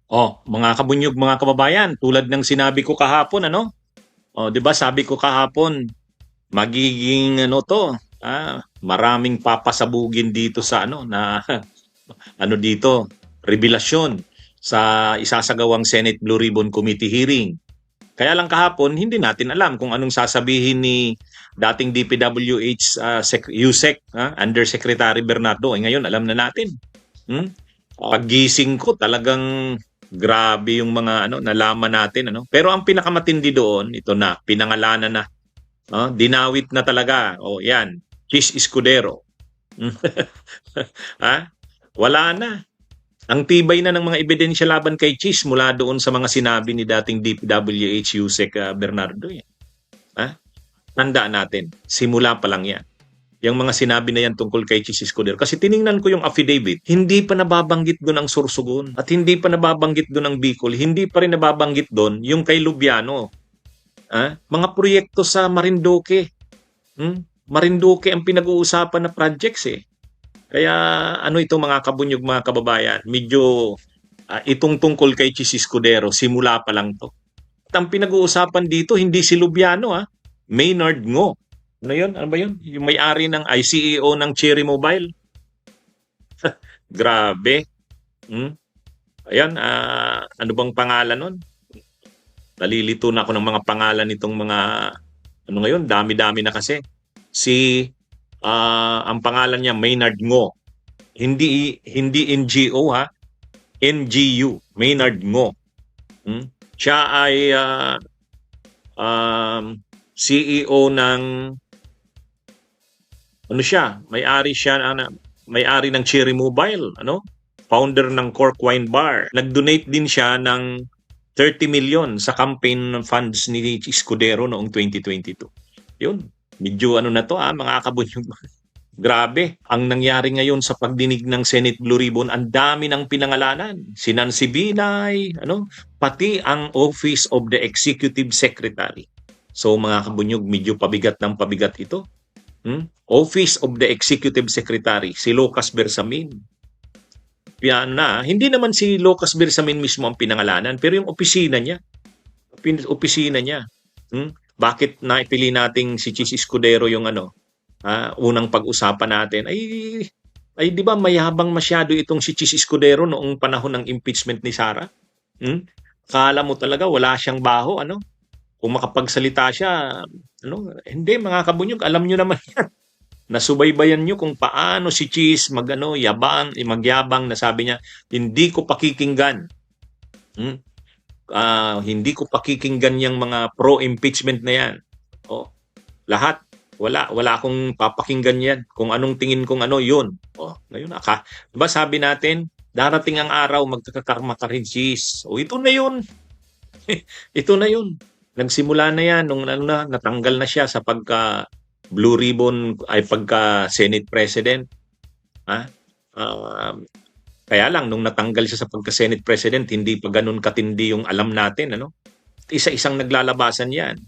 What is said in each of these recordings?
Mga kabunyog, mga kababayan, tulad ng sinabi ko kahapon, ano? 'Di ba sabi ko kahapon, magiging ano 'to, maraming papasabugin dito sa ano na ano dito, revelasyon sa isasagawang Senate Blue Ribbon Committee hearing. Kaya lang kahapon, hindi natin alam kung anong sasabihin ni dating DPWH USEC, Undersecretary Bernardo. Ngayon, alam na natin. Hmm? Paggising ko, talagang grabe yung mga ano nalaman natin, ano. Pero ang pinakamatindi doon, ito na, pinangalanan na. Dinawit na talaga. Yan. Chis Escudero. ha? Wala na. Ang tibay na ng mga ebidensya laban kay Chis mula doon sa mga sinabi ni dating DPWH USEC Bernardo. Ha? Tandaan natin, simula pa lang yan. Yung mga sinabi na yan tungkol kay Chis Escudero. Kasi tiningnan ko yung affidavit, hindi pa nababanggit doon ang Sorsogon at hindi pa nababanggit doon ang Bicol, hindi pa rin nababanggit doon yung kay Lubiano. Mga proyekto sa Marinduque. Marinduque ang pinag-uusapan na projects eh. Kaya ano ito mga kabunyog, mga kababayan, medyo itong tungkol kay Chis Escudero, simula pa lang to. At ang pinag-uusapan dito, hindi si Lubiano Maynard Ngo. Ano yun? Ano ba yun? Yung may-ari ng ICEO ng Cherry Mobile. Grabe. Hmm? Ayan, ano bang pangalan nun? Nalilito na ako ng mga pangalan nitong mga, ano ngayon, dami-dami na kasi. Ang pangalan niya, Maynard Ngo. Hindi NGO NGU, Maynard Ngo. Siya ay CEO ng ano siya, may-ari ng Cherry Mobile, ano? Founder ng Cork Wine Bar. Nag-donate din siya ng 30 million sa campaign funds ni Escudero noong 2022. Yun, medyo ano na to mga kabunyog. Grabe, ang nangyari ngayon sa pagdinig ng Senate Blue Ribbon, ang dami ng pinangalanan. Si Nancy Binay, pati ang Office of the Executive Secretary. So mga kabunyog, medyo pabigat ng pabigat ito. Office of the Executive Secretary, si Lucas Bersamin. Yan na, hindi naman si Lucas Bersamin mismo ang pinangalanan, pero yung opisina niya. Bakit naipili nating si Chis Escudero yung unang pag-usapan natin? Ay di ba mayabang masyado itong si Chis Escudero noong panahon ng impeachment ni Sara? Kala mo talaga wala siyang baho, Kung makapagsalita siya, hindi mga kabunyog, alam nyo naman yan. Nasubaybayan nyo kung paano si Chis magyabang na sabi niya, hindi ko pakikinggan. Hindi ko pakikinggan yung mga pro-impeachment na yan. Lahat. Wala akong papakinggan yan. Kung anong tingin kong yun. Ngayon, diba sabi natin, darating ang araw, magkakakarma ka rin, Chis. Ito na yun. Ito na yun. Nagsimula na yan nung natanggal na siya sa pagka Blue Ribbon ay pagka Senate President. Kaya lang nung natanggal siya sa pagka Senate President, hindi pa ganun katindi yung alam natin, Isa-isang naglalabasan 'yan.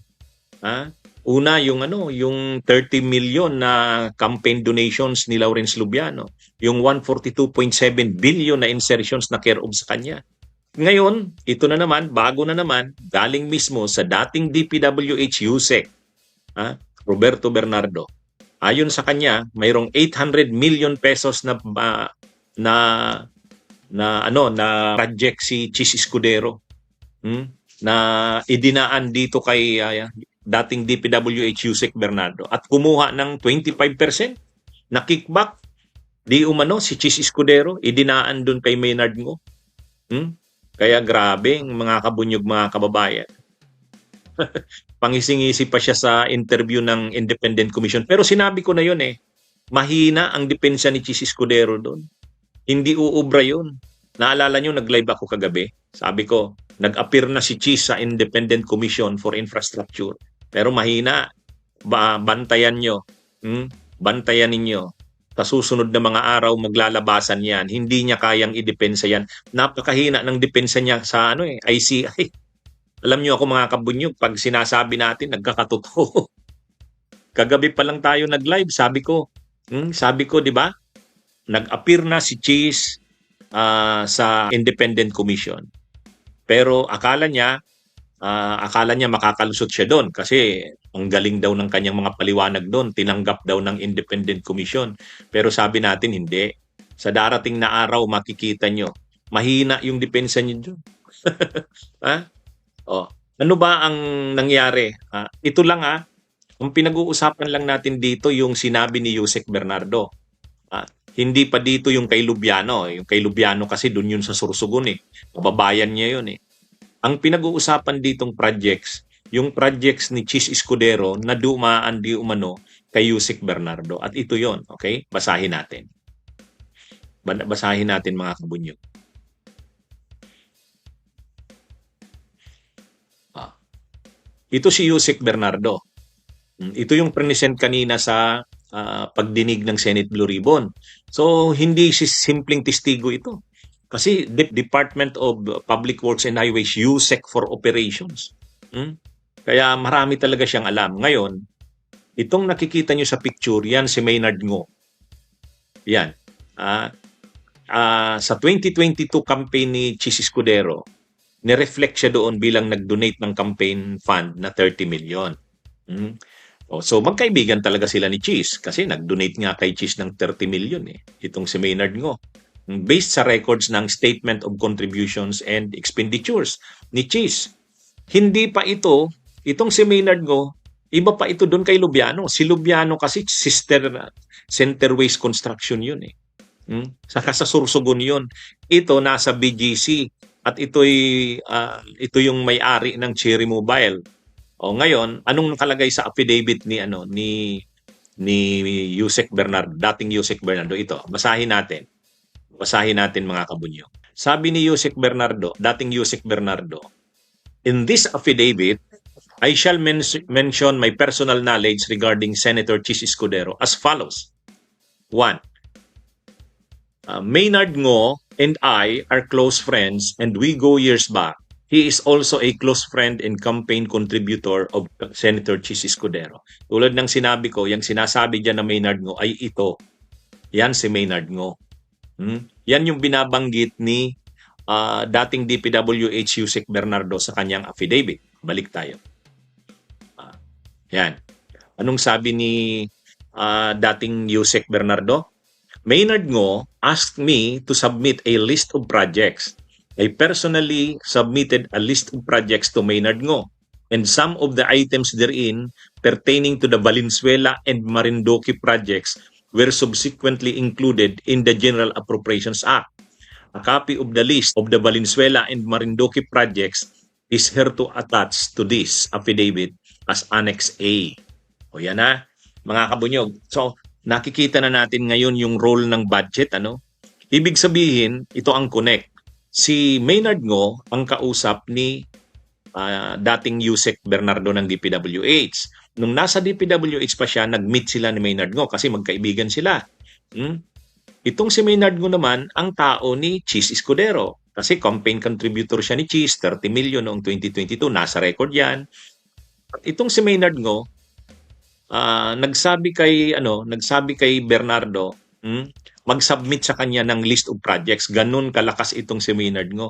Una yung 30 million na campaign donations ni Lawrence Lubiano, yung 142.7 billion na insertions na care of sa kanya. Ngayon, ito na naman, bago na naman, galing mismo sa dating DPWH USEC, Roberto Bernardo. Ayon sa kanya, mayroong 800 million pesos na project si Chis Escudero, na idinaan dito kay dating DPWH USEC Bernardo at kumuha ng 25% na kickback. Di umano si Chis Escudero idinaan doon kay Maynard Ngo. Kaya grabe mga kabunyog, mga kababayan. Pangising-isip pa siya sa interview ng Independent Commission. Pero sinabi ko na yun mahina ang depensa ni Chis Escudero doon. Hindi uubra yun. Naalala nyo, nag-live ako kagabi. Sabi ko, nag-appear na si Chis sa Independent Commission for Infrastructure. Pero mahina. Bantayan nyo. Bantayan ninyo. Sa susunod na mga araw, maglalabasan yan. Hindi niya kayang idepensa yan. Napakahina ng depensa niya sa ICI. Alam niyo ako mga kabunyog, pag sinasabi natin, nagkakatotoo. Kagabi pa lang tayo nag-live, sabi ko, di ba? Nag-appear na si Chis sa Independent Commission. Pero akala niya makakalusot siya doon kasi ang galing daw ng kanyang mga paliwanag doon, tinanggap daw ng independent commission. Pero sabi natin hindi. Sa darating na araw makikita nyo, mahina yung depensa niyo doon. Ha? Oh, ano ba ang nangyari? Ito lang ang pinag-uusapan lang natin dito yung sinabi ni Yusek Bernardo. Hindi pa dito yung kay Lubiano. Yung kay Lubiano kasi doon yun sa Sursugun eh. Kababayan niya yun eh. Ang pinag-uusapan ditong projects, yung projects ni Chis Escudero na dumaan di umano kay Yusek Bernardo. At ito yon, okay? Basahin natin. Basahin natin mga kabunyo. Ito si Yusek Bernardo. Ito yung present kanina sa pagdinig ng Senate Blue Ribbon. So, hindi si simpleng testigo ito. Kasi Department of Public Works and Highways, USEC for Operations. Kaya marami talaga siyang alam. Ngayon, itong nakikita nyo sa picture, yan si Maynard Ngo. Yan. Sa 2022 campaign ni Chis Escudero, nireflect siya doon bilang nag-donate ng campaign fund na 30 million. So magkaibigan talaga sila ni Chis kasi nag-donate nga kay Chis ng 30 million itong si Maynard Ngo. Based sa records ng Statement of Contributions and Expenditures ni Chis. Hindi pa itong si Maynard Ngo, iba pa ito doon kay Lubiano. Si Lubiano kasi Center Waste Construction yun Saka sa Sursugun yun. Ito nasa BGC at ito yung may-ari ng Cherry Mobile. Ngayon, anong nakalagay sa affidavit ni Yusek Bernardo, dating Yusek Bernardo? Ito, basahin natin. Basahin natin mga kabunyo. Sabi ni Yusek Bernardo, dating Yusek Bernardo, in this affidavit, I shall mention my personal knowledge regarding Senator Chis Escudero as follows. 1. Maynard Ngo and I are close friends and we go years back. He is also a close friend and campaign contributor of Senator Chis Escudero. Tulad ng sinabi ko, yung sinasabi dyan na Maynard Ngo ay ito. Yan si Maynard Ngo. Yan yung binabanggit ni dating DPWH Yusek Bernardo sa kanyang affidavit. Balik tayo. Yan. Anong sabi ni dating Yusek Bernardo? Maynard Ngo asked me to submit a list of projects. I personally submitted a list of projects to Maynard Ngo, and some of the items therein pertaining to the Valenzuela and Marinduque projects were subsequently included in the General Appropriations Act. A copy of the list of the Valenzuela and Marinduque projects is here to attach to this affidavit as Annex A. O yan mga kabunyog. So, nakikita na natin ngayon yung role ng budget. Ibig sabihin, ito ang connect. Si Maynard Ngo ang kausap ni dating Yusek Bernardo ng DPWH. Nung nasa DPWH pa siya, nag-meet sila ni Maynard Ngo kasi magkaibigan sila. Itong si Maynard Ngo naman, ang tao ni Chis Escudero. Kasi campaign contributor siya ni Chis, 30 million noong 2022. Nasa record yan. At itong si Maynard Ngo, nagsabi kay Bernardo, mag-submit sa kanya ng list of projects. Ganun kalakas itong si Maynard Ngo.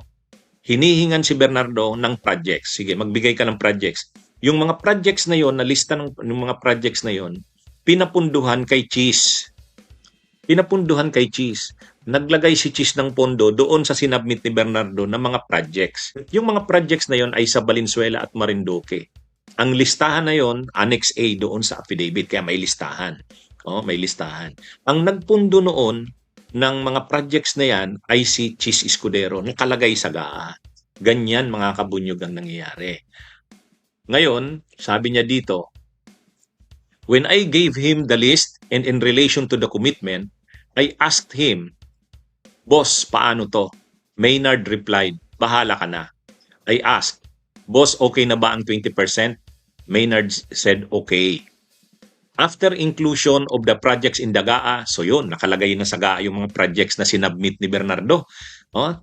Hinihingan si Bernardo ng projects. Sige, magbigay ka ng projects. Yung mga projects na yon, na lista ng mga projects na yon, pinapunduhan kay Chis. Pinapunduhan kay Chis. Naglagay si Chis ng pondo doon sa sinabmit ni Bernardo ng mga projects. Yung mga projects na yon ay sa Valenzuela at Marinduque. Ang listahan na yon, Annex A doon sa affidavit, kaya may listahan. May listahan. Ang nagpundo noon ng mga projects na yan ay si Chis Escudero, nakalagay sa GAA. Ganyan mga kabunyog ang nangyayari. Ngayon, sabi niya dito, when I gave him the list and in relation to the commitment, I asked him, Boss, paano to? Maynard replied, bahala ka na. I asked, Boss, okay na ba ang 20%? Maynard said, okay. After inclusion of the projects in the GAA, so yun, nakalagay na sa GAA yung mga projects na sinabmit ni Bernardo.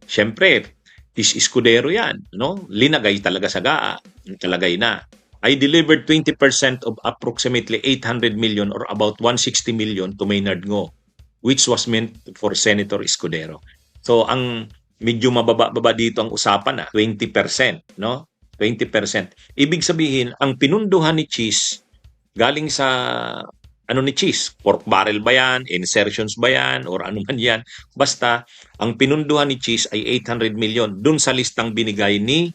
Siyempre, Chis Escudero yan. Linagay talaga sa GAA. Nakalagay na. I delivered 20% of approximately 800 million or about 160 million to Maynard Ngo, which was meant for Senator Escudero. So, medyo mababa-baba dito ang usapan 20%, no? 20%. Ibig sabihin, ang pinunduhan ni Cheese galing sa ano ni Cheese, pork barrel ba yan, insertions ba yan, or ano man yan. Basta, ang pinunduhan ni Cheese ay 800 million dun sa listang binigay ni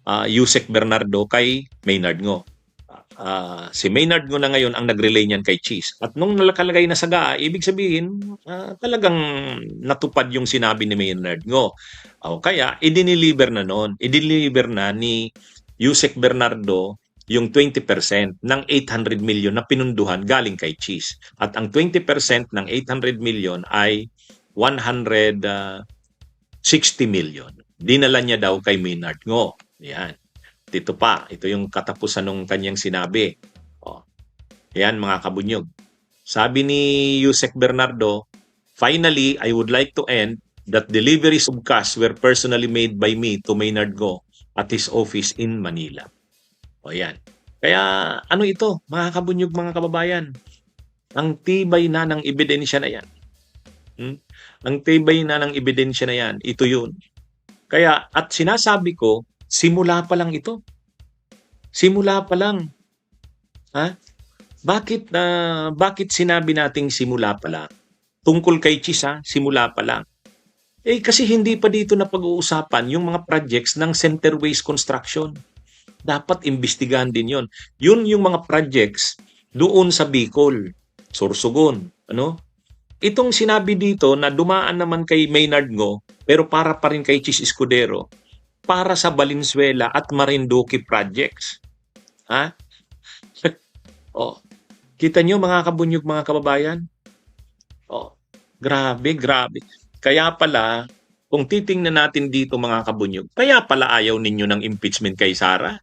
Yusek Bernardo kay Maynard Ngo. Si Maynard Ngo na ngayon ang nag-relay niyan kay Cheese. At nung nakalagay na sa GAA, ibig sabihin, talagang natupad yung sinabi ni Maynard Ngo. Kaya, idiniliver na noon. Idiniliver na ni Yusek Bernardo yung 20% ng 800 million na pinunduhan galing kay Cheese. At ang 20% ng 800 million ay 160 million. Dinala niya daw kay Maynard Ngo. Yan. Ito pa, ito yung katapusan ng kanyang sinabi. Yan mga kabunyog. Sabi ni Yusek Bernardo, finally, I would like to end that deliveries of cash were personally made by me to Maynard Ngo at his office in Manila. Yan. Kaya ano ito, mga kabunyog, mga kababayan? Ang tibay na ng ebidensya na yan. Ang tibay na ng ebidensya na yan. Ito yun. Kaya, at sinasabi ko, simula pa lang ito. Simula pa lang. Bakit sinabi nating simula pa lang? Tungkol kay Cheese, simula pa lang. Kasi hindi pa dito na pag-uusapan yung mga projects ng Centerways Construction. Dapat imbestigahan din yon. Yun yung mga projects doon sa Bicol, Sorsogon. Itong sinabi dito na dumaan naman kay Maynard Ngo, pero para pa rin kay Cheese Escudero, para sa Valenzuela at Marinduque projects. Kita nyo mga kabunyog, mga kababayan? Grabe. Kaya pala, kung titingnan natin dito mga kabunyog, kaya pala ayaw ninyo ng impeachment kay Sara?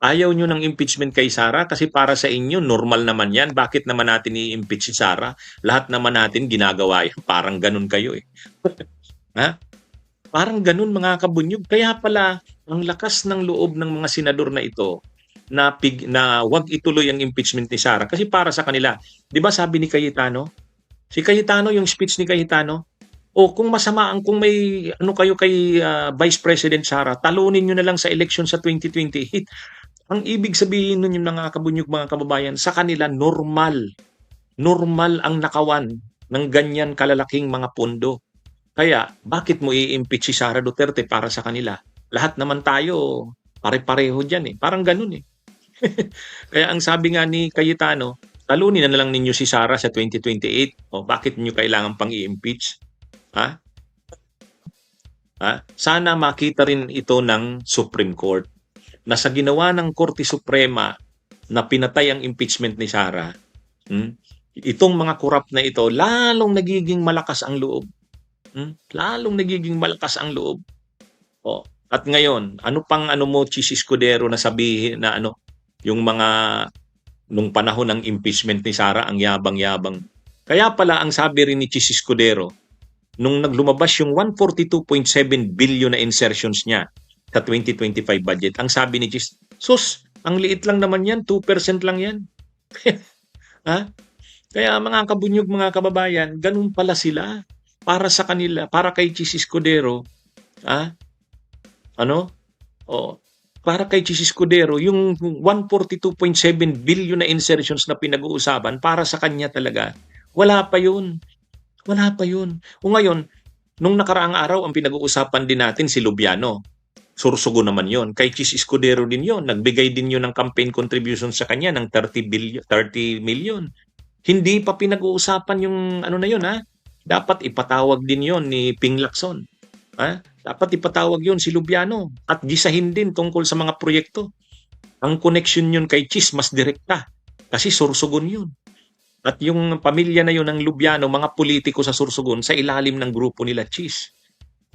Ayaw nyo ng impeachment kay Sara kasi para sa inyo, normal naman yan. Bakit naman natin i-impeach si Sara? Lahat naman natin ginagawa yan. Parang ganun kayo Parang ganun mga kabunyog. Kaya pala, ang lakas ng loob ng mga senador na ito na wag ituloy ang impeachment ni Sara. Kasi para sa kanila, di ba sabi ni Cayetano? Si Cayetano, yung speech ni Cayetano, kung kung may kayo kay Vice President Sara, talunin nyo na lang sa election sa 2028. Ang ibig sabihin nun yung mga kabunyog, mga kababayan, sa kanila normal ang nakawan ng ganyan kalalaking mga pondo. Kaya, bakit mo i-impeach si Sara Duterte para sa kanila? Lahat naman tayo, pare-pareho dyan Parang ganun Kaya ang sabi nga ni Cayetano, talunin na lang ninyo si Sara sa 2028. Bakit niyo kailangan pang i-impeach? Sana makita rin ito ng Supreme Court na sa ginawa ng Korte Suprema na pinatay ang impeachment ni Sara, itong mga korap na ito, lalong nagiging malakas ang loob. Lalong nagiging malakas ang loob. At ngayon, ano pang mo, Cheese Escudero, na sabihin na yung mga nung panahon ng impeachment ni Sara, ang yabang-yabang. Kaya pala, ang sabi rin ni Cheese Escudero, nung naglumabas yung 142.7 billion na insertions niya sa 2025 budget, ang sabi ni Cheese, sus, ang liit lang naman yan, 2% lang yan. Kaya mga kabunyog, mga kababayan, ganun pala sila. Para sa kanila, para kay Cheese Escudero, para kay Cheese Escudero, yung 142.7 billion na insertions na pinag-uusapan, para sa kanya talaga, wala pa yun. Ngayon, nung nakaraang araw, ang pinag-uusapan din natin si Lubiano. Sorsogon naman yon. Kay Cheese Escudero din yon. Nagbigay din yun ng campaign contribution sa kanya ng 30 million. Hindi pa pinag-uusapan yung na yun Dapat ipatawag din yon ni Ping Lacson. Dapat ipatawag yon si Lubiano at gisahin din tungkol sa mga proyekto. Ang connection yun kay Cheese mas direkta kasi Sorsogon yun. At yung pamilya na yun ng Lubiano, mga politiko sa Sorsogon, sa ilalim ng grupo nila Cheese.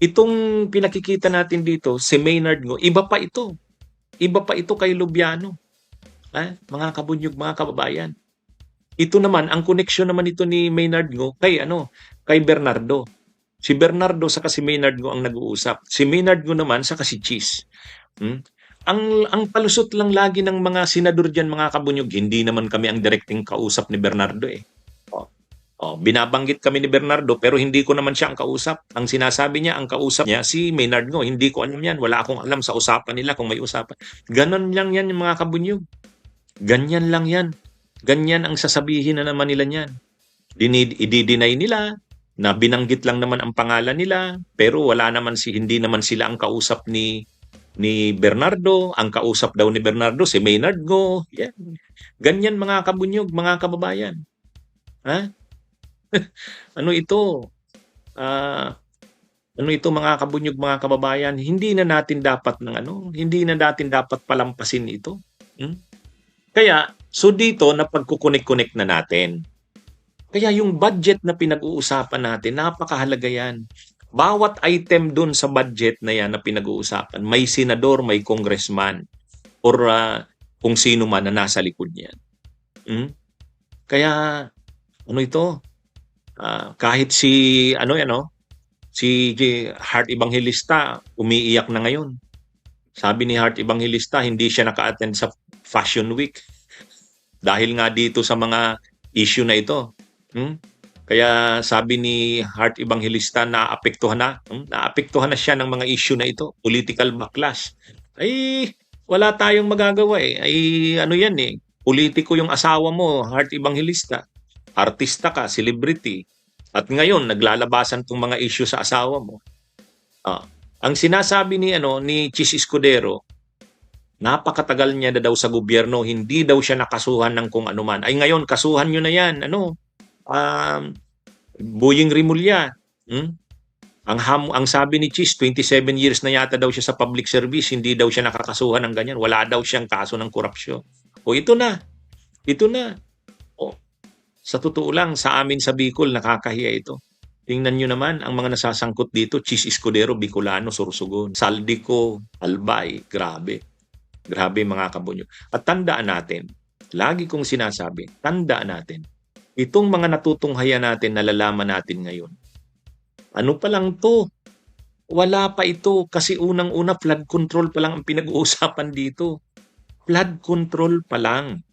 Itong pinakikita natin dito, si Maynard Ngo, iba pa ito. Iba pa ito kay Lubiano. Mga kabunyog, mga kababayan. Ito naman, ang connection naman ito ni Maynard Ngo kay Bernardo. Si Bernardo saka si Maynard Ngo ang nag-uusap. Si Maynard Ngo naman saka si Cheese. Ang palusot lang lagi ng mga senador diyan, mga kabunyog, hindi naman kami ang direkteng kausap ni Bernardo binabanggit kami ni Bernardo pero hindi ko naman siya ang kausap. Ang sinasabi niya, ang kausap niya si Maynard Ngo. Hindi ko alam yan. Wala akong alam sa usapan nila kung may usapan. Ganon lang yan yung mga kabunyog. Ganyan lang yan. Ganyan ang sasabihin na naman nila niyan. I-deny nila na binanggit lang naman ang pangalan nila pero wala naman hindi naman sila ang kausap ni Bernardo. Ang kausap daw ni Bernardo si Maynard Ngo. Yan. Ganyan mga kabunyog, mga kababayan. Ha? Ano ito? Ah, ano ito mga kabunyog, mga kababayan? Hindi na natin dapat hindi na natin dapat palampasin ito. Hmm? Kaya so dito napagkukunik-kunik na natin. Kaya yung budget na pinag-uusapan natin, napakahalaga yan. Bawat item dun sa budget na yan na pinag-uusapan, may senador, may congressman, or kung sino man na nasa likod niyan. Kaya ano ito? Kahit si Heart Evangelista umiiyak na ngayon. Sabi ni Heart Evangelista hindi siya naka-attend sa Fashion Week dahil nga dito sa mga issue na ito. Kaya sabi ni Heart Evangelista naapektuhan na siya ng mga issue na ito, political backlash. Ay wala tayong magagawa eh. Ay yan eh. Politiko yung asawa mo, Heart Evangelista. Artista ka, celebrity. At ngayon naglalabasan tong mga issue sa asawa mo. Ang sinasabi ni Chis Escudero, napakatagal niya na daw sa gobyerno, hindi daw siya nakasuhan ng kung ano man. Ay ngayon kasuhan niyo na 'yan. Boying Rimulya. Ang sabi ni Chis, 27 years na yata daw siya sa public service, hindi daw siya nakakasuhan ng ganyan. Wala daw siyang kaso ng korupsyon. Ito na. Sa totoo lang, sa amin sa Bicol, nakakahiya ito. Tingnan nyo naman, ang mga nasasangkot dito, Chis Escudero, Bicolano, Sorsogon, Saldico, Albay, grabe. Grabe mga kabunyo. At tandaan natin, lagi kong sinasabi, tandaan natin, itong mga natutunghayan natin, nalalaman natin ngayon. Ano pa lang to? Wala pa ito kasi unang-una flood control pa lang ang pinag-uusapan dito. Flood control pa lang.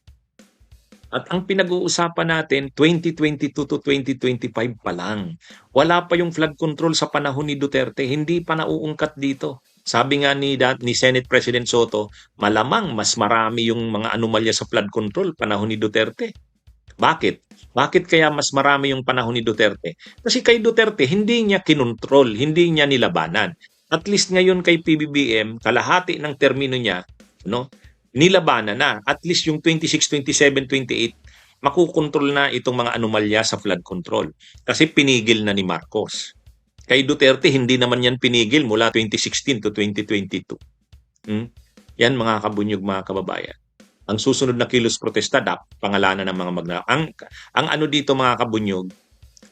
At ang pinag-uusapan natin, 2022 to 2025 pa lang. Wala pa yung flood control sa panahon ni Duterte. Hindi pa nauungkat dito. Sabi nga ni Senate President Soto, malamang mas marami yung mga anomalya sa flood control panahon ni Duterte. Bakit? Bakit kaya mas marami yung panahon ni Duterte? Kasi kay Duterte, hindi niya kinontrol, hindi niya nilabanan. At least ngayon kay PBBM, kalahati ng termino niya, nilabanan na. At least yung 26, 27, 28, makukontrol na itong mga anomalya sa flood control. Kasi pinigil na ni Marcos. Kay Duterte, hindi naman yan pinigil mula 2016 to 2022. Yan mga kabunyog, mga kababayan. Ang susunod na kilos protesta, pangalanan ng mga ang ano dito mga kabunyog,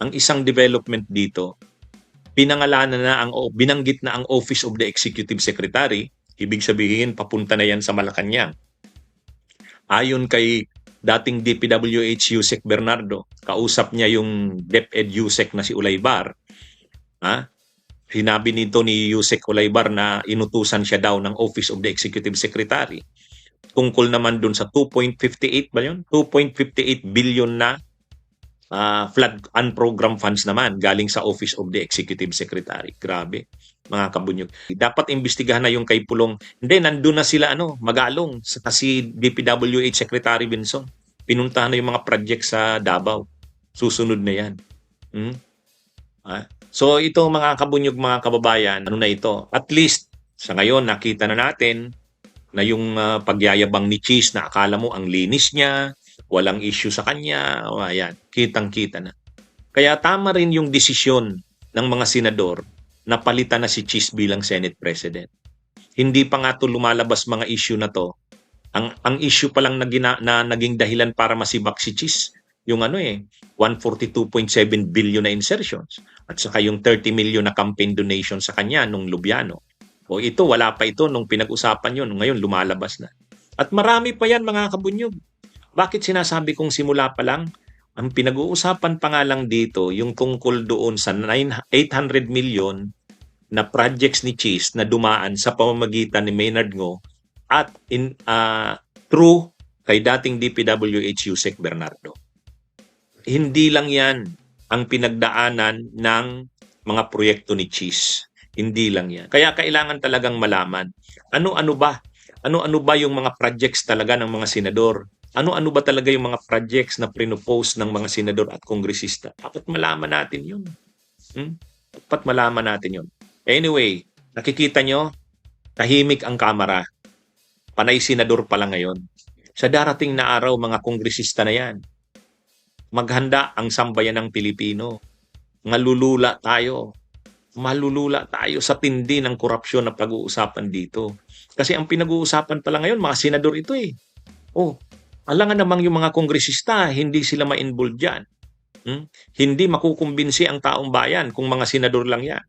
ang isang development dito, binanggit na ang Office of the Executive Secretary. Ibig sabihin, papunta na yan sa Malacanang. Ayon kay dating DPWH Yusek Bernardo, kausap niya yung DepEd Yusek na si Ulaybar. Sinabi nito ni Yusek Ulaybar na inutusan siya daw ng Office of the Executive Secretary. Tungkol naman dun sa 2.58 ba yun? 2.58 billion na flood unprogrammed funds naman galing sa Office of the Executive Secretary. Grabe, mga kabunyog. Dapat imbestigahan na yung kay Pulong. Hindi, nandun na sila magalong si DPWH Secretary Binson. Pinuntahan na yung mga project sa Davao. Susunod na yan. So ito mga kabunyog, mga kababayan, ano na ito? At least sa ngayon nakita na natin na yung pagyayabang ni Chis na akala mo ang linis niya, walang issue sa kanya, ayan, kitang-kita na. Kaya tama rin yung desisyon ng mga senador na palitan na si Chis bilang Senate President. Hindi pa nga ito lumalabas mga issue na to. Ang issue pa lang na naging dahilan para masibak si Chis, yung 142.7 billion na insertions at saka yung 30 million na campaign donation sa kanya nung Lubiano. Ito, wala pa ito nung pinag-usapan yun. Ngayon, lumalabas na. At marami pa yan, mga kabunyog. Bakit sinasabi kong simula pa lang? Ang pinag-uusapan pa nga lang dito, yung tungkol doon sa 800 million na projects ni Chis na dumaan sa pamamagitan ni Maynard Ngo at through kay dating DPWH Yusek Bernardo. Hindi lang yan. ang pinagdaanan ng mga proyekto ni Cheese. Hindi lang yan. Kaya kailangan talagang malaman, ano-ano ba? Ano-ano ba yung mga projects talaga ng mga senador? Ano-ano ba talaga yung mga projects na pinopose ng mga senador at kongresista? Dapat malaman natin yun. Dapat malaman natin yun. Anyway, nakikita nyo, tahimik ang kamera. Panay senador pala ngayon. Sa darating na araw, mga kongresista na yan. Maghanda ang sambayan ng Pilipino. Malulula tayo sa tindi ng korupsyon na pag-uusapan dito. Kasi ang pinag-uusapan pala ngayon, mga senador ito eh. Alangan namang yung mga kongresista, hindi sila ma-involve dyan. Hindi makukumbinsi ang taong bayan kung mga senador lang yan.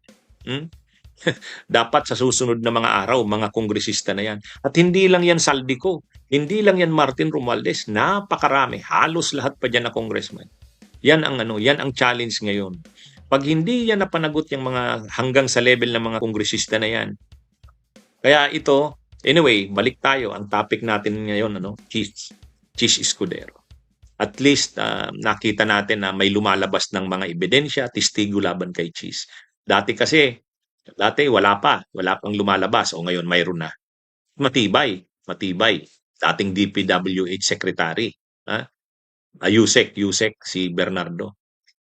Dapat sa susunod na mga araw, mga kongresista na yan. At hindi lang yan Saldico, hindi lang yan Martin Romualdez, napakarami, halos lahat pa dyan na congressman. Yan ang challenge ngayon. Pag hindi yan napanagot yung mga hanggang sa level ng mga kongresista na yan. Kaya ito, anyway, balik tayo. Ang topic natin ngayon, Cheese Escudero. At least nakita natin na may lumalabas ng mga ebidensya, testigo laban kay Cheese. Dati wala pang lumalabas o ngayon mayroon na. Matibay. Dating DPWH Secretary, Yusek si Bernardo.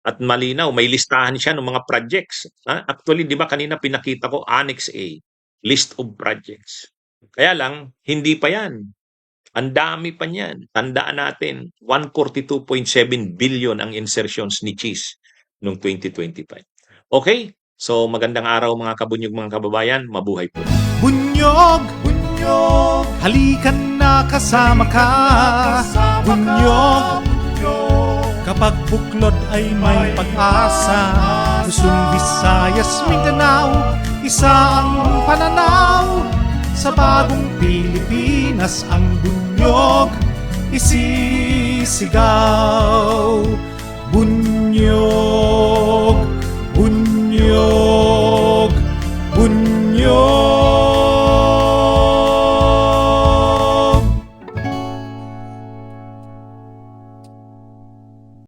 At malinaw, may listahan siya ng mga projects. Actually, di ba kanina pinakita ko Annex A, list of projects. Kaya lang, hindi pa yan. Ang dami pa niyan. Tandaan natin, 142.7 billion ang insertions ni Cheese noong 2025. Okay? So magandang araw mga kabunyog, mga kababayan. Mabuhay po. Bunyog, halikan na kasama ka. Bunyog, kapag buklod ay may pag-asa. Luzon, Visayas, Mindanao, isa ang pananaw. Sa bagong Pilipinas ang bunyog isisigaw.